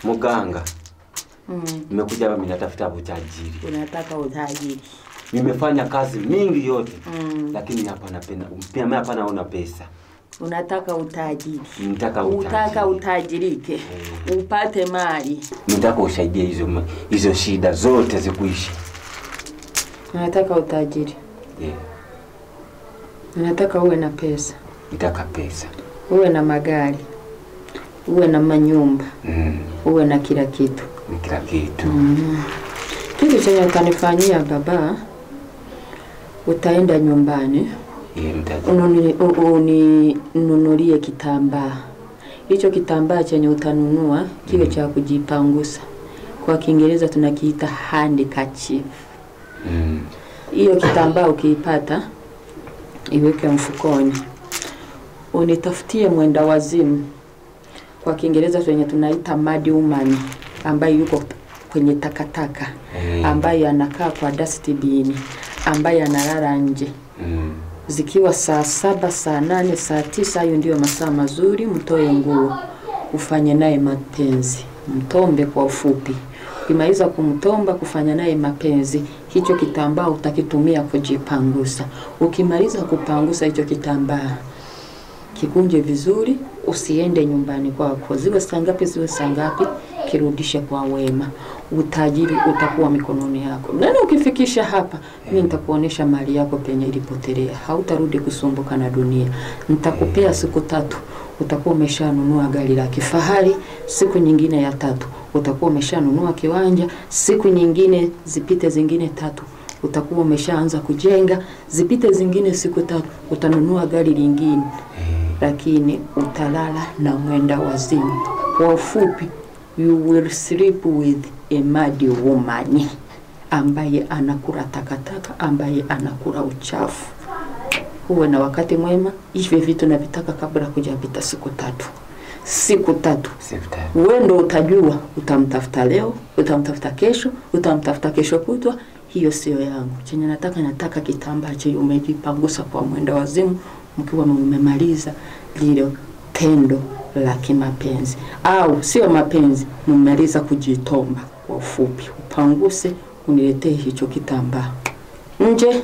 Muganga. Nimekuja hapa ninatafuta utajiri. Unataka utajiri. Nimefanya kazi mingi yote. Lakini hapa napenda. Pia mimi hapa naona pesa. Unataka utajiri. Nitaka utajiri. Unataka utajirike. Upate mali. Nitaka usaidie hizo shida zote zikuishi. Unataka utajiri. Unataka uwe na pesa. Nitaka pesa. Uwe na magari. Uwe na manyumba. Uwe na kila kitu. Kila kitu. Kitu chenye utanifanyia baba, utaenda nyumbani. Ununulie kitambaa. Hicho kitambaa chenye utanunua kiwe cha kujipangusa. Kwa Kiingereza tunakiita handkerchief. Hiyo kitambaa ukiipata iweke mfukoni. Unitafutie mwenda wazimu. Kwa Kiingereza tunaita mad woman, ambaye yuko kwenye takataka, ambaye anakaa kwa dustbin, ambaye analala nje. Zikiwa saa 7, saa 8, saa 9, hiyo ndio masaa mazuri mtoe nguo. Ufanye naye mapenzi. Mtombe kwa ufupi. Ukimaliza kumtomba kufanya naye mapenzi, hicho kitambaa utakitumia kujipangusa. Ukimaliza kupangusa hicho kitambaa, kikunje vizuri, usiende nyumbani kwako. Ziwe saa ngapi, kirudishe kwa wema. Utajiri utakuwa mikononi yako. Nani ukifikisha hapa, mimi nitakuonesha mali yako penye ilipotelea. Hautarudi kusumbuka na dunia. Nitakupea siku 3, utakuwa umeshanunua gari la kifahari. Siku nyingine ya 3, utakuwa umeshanunua kiwanja. Siku nyingine zipite zingine 3, utakuwa umeshaanza kujenga. Zipite zingine siku 3, utanunua gari lingine. Lakini utalala na mwenda wazimu. Kwa ufupi, you will sleep with a mad woman, ambaye anakula takataka, ambaye anakula uchafu. Uwe na wakati mwema. Hivi vitu navitaka kabla kujapita siku 3. Siku 3. Wewe ndo utajua utamtafuta leo, utamtafuta kesho, utamtafuta kesho kutwa. Hiyo sio yangu. Chenye nataka kitambaa chenye umejipangusa kwa mwenda wazimu, mkiwa mmemaliza lile tendo la kimapenzi. Au sio mapenzi, mmemaliza kujitomba. Kwa ufupi, upanguse, uniletee hicho kitambaa. Nje,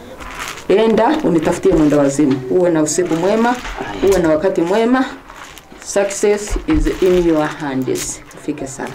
enda unitafutie mwenda wazimu. Uwe na usiku mwema, uwe na wakati mwema. Success is in your hands. Fike sana.